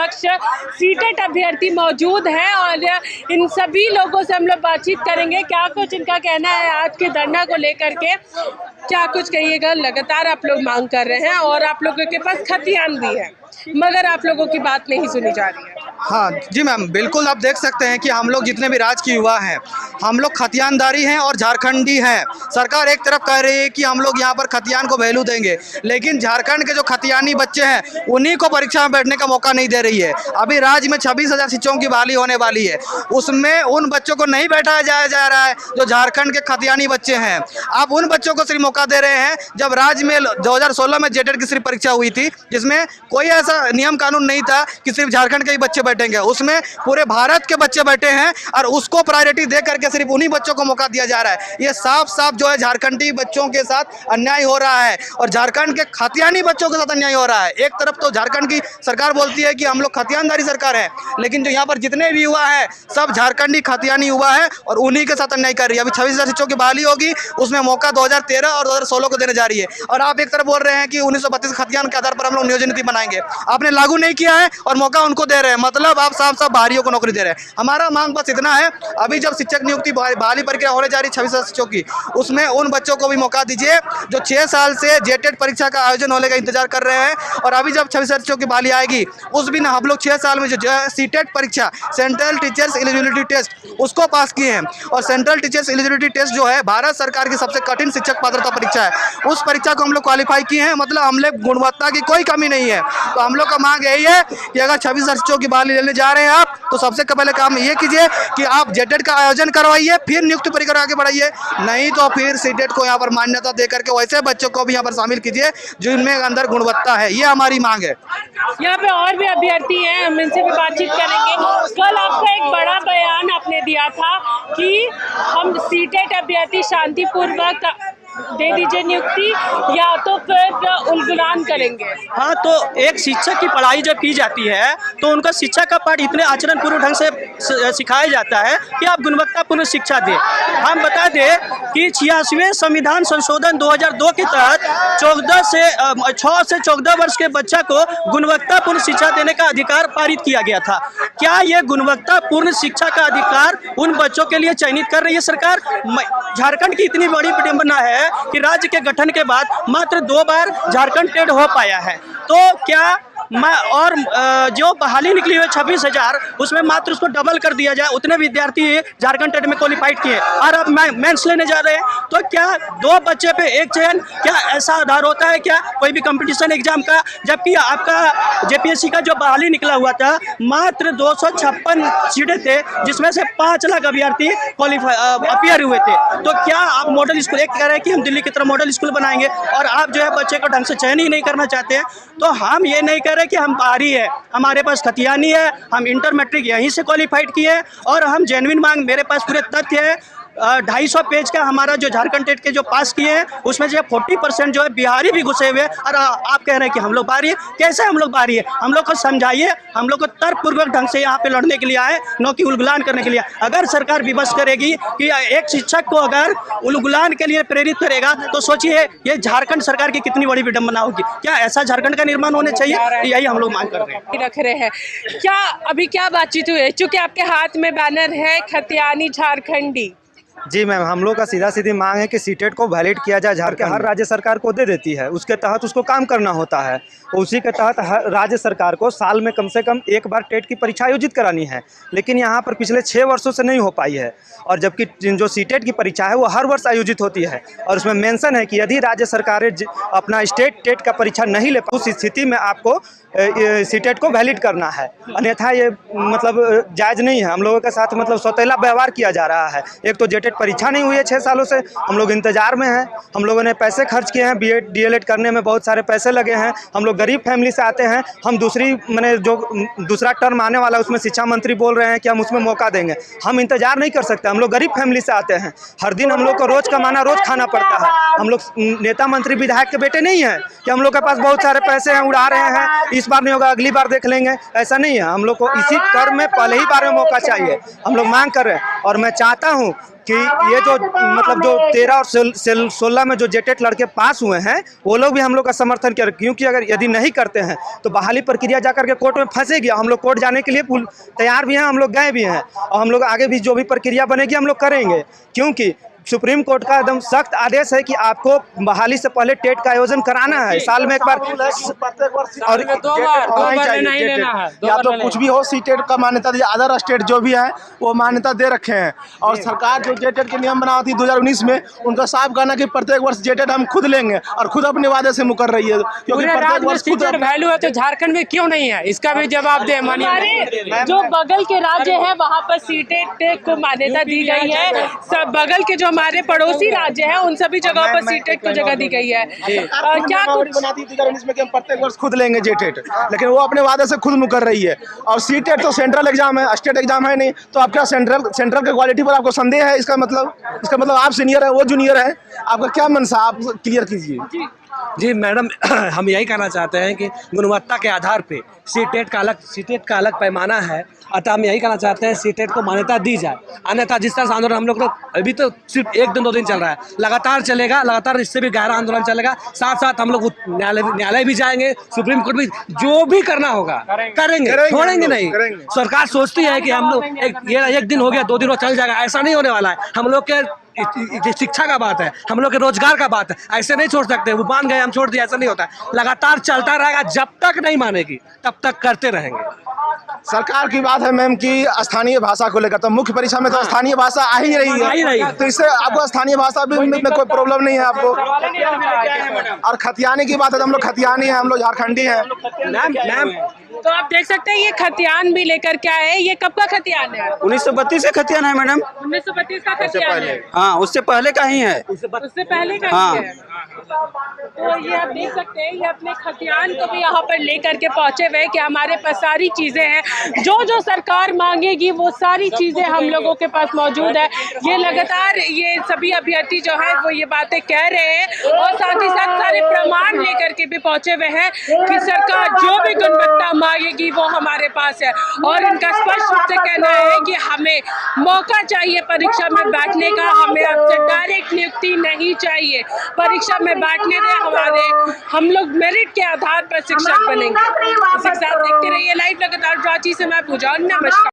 समक्ष सीटेट अभ्यर्थी मौजूद हैं और इन सभी लोगों से हम लोग बातचीत करेंगे। क्या कुछ इनका कहना है आज के धरना को लेकर के, क्या कुछ कहिएगा। लगातार आप लोग मांग कर रहे हैं और आप लोगों के पास खतियान भी है, मगर आप लोगों की बात नहीं सुनी जा रही है। हाँ जी मैम, बिल्कुल आप देख सकते हैं कि हम लोग जितने भी राज्य के युवा हैं, हम लोग खतियानदारी हैं और झारखंडी हैं। सरकार एक तरफ कह रही है कि हम लोग यहाँ पर खतियान को वैल्यू देंगे, लेकिन झारखंड के जो खतियानी बच्चे हैं उन्हीं को परीक्षा में बैठने का मौका नहीं दे रही है। अभी राज्य में 26,000 शिक्षकों की बहाली होने वाली है, उसमें उन बच्चों को नहीं बैठाया जा रहा है जो झारखंड के खतियानी बच्चे हैं। आप उन बच्चों को सिर्फ मौका दे रहे हैं। जब राज्य में 2016 में जेटेट की सिर्फ परीक्षा हुई थी, जिसमें कोई ऐसा नियम कानून नहीं था कि सिर्फ झारखंड के ही बच्चे बैठेंगे, उसमें पूरे भारत के बच्चे बैठे हैं और उसको प्रायोरिटी दे करके सिर्फ उन्हीं बच्चों को मौका दिया जा रहा है। ये साफ साफ जो है झारखंडी बच्चों के साथ अन्याय हो रहा है और झारखंड के खतियानी बच्चों के साथ अन्याय हो रहा है। एक तरफ तो झारखंड की सरकार बोलती है कि हम लोग खतियानदारी सरकार है, लेकिन जो यहाँ पर जितने भी युवा है सब झारखंडी खतियानी युवा है और उन्हीं के साथ अन्याय कर रही है। अभी 26,000 शिक्षकों की बहाली होगी, उसमें मौका 2013 और 2016 को देने जा रही है और आप एक तरफ बोल रहे हैं कि 1932 खतियान के आधार पर हम लोग नियोजन नीति बनाएंगे। आपने लागू नहीं किया है और मौका उनको दे रहे हैं, मतलब आप साफ साफ बाहरियों को नौकरी दे रहे हैं। हमारा मांग बस इतना है, अभी जब शिक्षक नियुक्ति बहाली प्रक्रिया होने जा रही है 26,000 शिक्षकों की, उसमें उन बच्चों को भी मौका दीजिए जो 6 साल से जेटेट परीक्षा का आयोजन होने का इंतजार कर रहे हैं। और अभी जब 26,000 शिक्षकों की बहाली आएगी, उस भी ना हम लोग 6 साल में जो सीटेट परीक्षा, सेंट्रल टीचर्स एलिजिबिलिटी टेस्ट, उसको पास किए हैं। और सेंट्रल टीचर्स एलिजिबिलिटी टेस्ट जो है भारत सरकार की सबसे कठिन शिक्षक पात्रता परीक्षा है, उस परीक्षा को हम लोग क्वालिफाई किए हैं। मतलब हम लोग गुणवत्ता की कोई कमी नहीं है। तो हम लोग का मांग यही है कि अगर 26,000 शिक्षकों की बहाली लेने जा रहे हैं आप, तो सबसे पहले काम ये कीजिए कि आप जेटेट का आयोजन करवाइए, फिर नियुक्ति प्रक्रिया आगे बढ़ाइए। नहीं तो फिर सीटेट को यहाँ पर मान्यता दे करके वैसे बच्चों को भी यहाँ पर शामिल कीजिए जिनमें अंदर गुणवत्ता है। ये हमारी मांग है। यहाँ पे और भी अभ्यर्थी हैं, हम इनसे भी बातचीत करेंगे। कल आपका एक बड़ा बयान आपने दिया था कि हम सीटेट अभ्यर्थी शांतिपूर्वक दे दीजिए नियुक्ति या तो फिर उलगुलान करेंगे। हाँ, तो एक शिक्षक की पढ़ाई जब की जाती है तो उनका शिक्षा का पाठ इतने आचरण पूर्ण ढंग से सिखाया जाता है कि आप गुणवत्तापूर्ण शिक्षा दें। हम बता दें कि 86वें संविधान संशोधन 2002 के तहत 6 से 14 वर्ष के बच्चा को गुणवत्तापूर्ण शिक्षा देने का अधिकार पारित किया गया था। क्या ये गुणवत्तापूर्ण शिक्षा का अधिकार उन बच्चों के लिए चयनित कर रही है सरकार? झारखंड की इतनी बड़ी विडंबना है कि राज्य के गठन के बाद मात्र 2 बार झारखंड टेट हो पाया है। तो क्या और जो बहाली निकली हुई 26,000, उसमें मात्र उसको डबल कर दिया जाए, उतने विद्यार्थी झारखंड टेट में क्वालिफाइड किए और अब मेंस लेने जा रहे हैं। तो क्या 2 बच्चे पे एक चयन, क्या ऐसा आधार होता है क्या कोई भी कंपटीशन एग्जाम का? जबकि आपका जेपीएससी का जो बहाली निकला हुआ था मात्र 256 सीटें थे, जिसमें से 5 लाख अभ्यर्थी अपियर हुए थे। तो क्या आप मॉडल स्कूल, एक कह रहे हैं कि हम दिल्ली की तरह मॉडल स्कूल बनाएंगे और आप जो है बच्चे को ढंग से चयन ही नहीं करना चाहते हैं? तो हम ये नहीं कह रहे कि हम बाहरी है, हमारे पास खतियानी है, हम इंटर मैट्रिक यहीं से क्वालिफाइड किए और हम जेन्युइन मांग, मेरे पास पूरे तथ्य है। 250 पेज का हमारा जो झारखंड टेट के जो पास किए हैं उसमें जो 40% जो है बिहारी भी घुसे हुए हैं और आप कह रहे हैं कि हम लोग बाहरी है। कैसे हम लोग बाहरी है? हम लोग को समझाइए। हम लोग को तर्कपूर्वक ढंग से यहाँ पे लड़ने के लिए आए, न कि उलगुलान करने के लिए। अगर सरकार विवश करेगी कि एक शिक्षक को अगर उलगुलान के लिए प्रेरित करेगा तो सोचिए ये झारखंड सरकार की कितनी बड़ी विडंबना होगी। क्या ऐसा झारखंड का निर्माण होने चाहिए? यही हम लोग मांग कर रहे हैं। क्या अभी क्या बातचीत हुई है? चूंकि आपके हाथ में बैनर है खतियानी झारखंडी। जी मैम, हम लोग का सीधा सीधी मांग है कि सीटेट को वैलिड किया जाए। झारखंड हर राज्य सरकार को दे देती है, उसके तहत उसको काम करना होता है। उसी के तहत हर राज्य सरकार को साल में कम से कम एक बार टेट की परीक्षा आयोजित करानी है, लेकिन यहाँ पर पिछले 6 वर्षों से नहीं हो पाई है। और जबकि जो सीटेट की परीक्षा है वो हर वर्ष आयोजित होती है और उसमें मेंशन है कि यदि राज्य सरकारें अपना स्टेट टेट का परीक्षा नहीं ले पाए, उस स्थिति में आपको सीटेट को वैलिड करना है, अन्यथा ये मतलब जायज़ नहीं है। हम लोगों के साथ मतलब सौतेला व्यवहार किया जा रहा है। एक तो जेटेट परीक्षा नहीं हुई है 6 सालों से, हम लोग इंतजार में हैं। हम लोगों ने पैसे खर्च किए हैं, बीएड डीएलएड करने में बहुत सारे पैसे लगे हैं। हम लोग गरीब फैमिली से आते हैं। हम दूसरा टर्म आने वाला है उसमें शिक्षा मंत्री बोल रहे हैं कि हम उसमें मौका देंगे। हम इंतजार नहीं कर सकते। हम लोग गरीब फैमिली से आते हैं। हर दिन हम लोग को रोज़ कमाना, रोज़ खाना पड़ता है। हम लोग नेता मंत्री विधायक के बेटे नहीं हैं कि हम लोग के पास बहुत सारे पैसे हैं, उड़ा रहे हैं, इस बार नहीं होगा अगली बार देख लेंगे, ऐसा नहीं है। हम लोग को इसी टर्म में पहले ही बार में मौका चाहिए। हम लोग मांग कर रहे हैं और मैं चाहता हूँ कि ये जो मतलब जो 13 और 16 में जो जेटेट लड़के पास हुए हैं वो लोग भी हम लोग का समर्थन करें, क्योंकि अगर यदि नहीं करते हैं तो बहाली प्रक्रिया जाकर के कोर्ट में फंसेगी। हम लोग कोर्ट जाने के लिए तैयार भी हैं, हम लोग गए भी हैं और हम लोग आगे भी जो भी प्रक्रिया बनेगी हम लोग करेंगे, क्योंकि सुप्रीम कोर्ट का एकदम सख्त आदेश है कि आपको बहाली से पहले टेट का आयोजन कराना है साल में एक बार, और दो बार नहीं लेना है। या तो कुछ भी हो, सीटेट का मान्यता दी, अदर स्टेट जो भी है वो मान्यता दे रखे हैं। और सरकार जो जेटेट के नियम बना थी 2019 में, उनका साफ कहना कि प्रत्येक वर्ष जेटेट हम खुद लेंगे और खुद अपने वादे से मुकर रही है, क्योंकि प्रत्येक वर्ष खुद वैल्यू है तो झारखंड में क्यों नहीं है, इसका भी जवाब दे। हमारे जो बगल के राज्य है वहाँ पर सीटेट को मान्यता दी गई है। सब बगल के जो हमारे पड़ोसी राज्य हैं उन सभी जगहों पर सीटेट को जगह दी गई है। क्या कुछ बना थी 2019 में कि हम प्रत्येक वर्ष खुद लेंगे जेटेट, लेकिन वो अपने वादे से खुद मुकर रही है। और सीटेट तो सेंट्रल एग्जाम है, स्टेट एग्जाम है नहीं, तो आपका सेंट्रल के क्वालिटी पर आपको संदेह है? इसका मतलब आप सीनियर है, वो जूनियर है, आपका क्या मनसा, आप क्लियर कीजिए। जी मैडम, हम यही कहना चाहते हैं कि गुणवत्ता के आधार पे सीटेट का अलग पैमाना है, अतः हम यही कहना चाहते हैं सीटेट को मान्यता दी जाए। अन्यथा जिस तरह से आंदोलन हम लोग तो अभी तो सिर्फ 1 दिन 2 दिन चल रहा है, लगातार चलेगा, लगातार इससे भी गहरा आंदोलन चलेगा। साथ साथ हम लोग न्यायालय भी जाएंगे, सुप्रीम कोर्ट भी, जो भी करना होगा करेंगे, छोड़ेंगे नहीं। सरकार सोचती है कि हम लोग एक दिन हो गया 2 दिन हो चल जाएगा, ऐसा नहीं होने वाला है। हम लोग के शिक्षा का बात है, हम लोग के रोजगार का बात है, ऐसे नहीं छोड़ सकते। वो मान गए हम छोड़ दिया, ऐसा नहीं होता है। लगातार चलता रहेगा, जब तक नहीं मानेगी तब तक करते रहेंगे। सरकार की बात है मैम कि स्थानीय भाषा को लेकर, तो मुख्य परीक्षा में तो स्थानीय भाषा आ ही रही है, तो इससे आपको स्थानीय भाषा में कोई प्रॉब्लम नहीं है आपको। और खतियानी की बात है तो हम लोग खतियानी है, हम लोग झारखंडी हैं मैम। तो आप देख सकते हैं ये खतियान भी लेकर क्या है। ये कब का खतियान है? 1932 का खतियान है मैडम। 1932 का खतियान है। हाँ, उससे पहले का ही है। उससे पहले का ही है। तो ये आप देख सकते हैं, ये अपने खतियान को भी यहाँ पर लेकर के पहुंचे हुए कि हमारे पास सारी चीजें हैं, जो सरकार मांगेगी वो सारी चीजें हम लोगों के पास मौजूद है। ये लगातार ये सभी अभ्यर्थी जो है वो ये बातें कह रहे हैं और साथ ही साथ सारे प्रमाण लेकर के भी पहुंचे हुए हैं कि सरकार जो भी गुणवत्ता मांगेगी वो हमारे पास है। और इनका स्पष्ट रूप से कहना है कि हमें मौका चाहिए परीक्षा में बैठने का, हमें आपसे डायरेक्ट नियुक्ति नहीं चाहिए। परीक्षा में बैठने दें, हम लोग मेरिट के आधार पर शिक्षक बनेंगे। इसी के साथ देखते रहिए लाइव लगातार रांची से मैं पूजा। नमस्कार।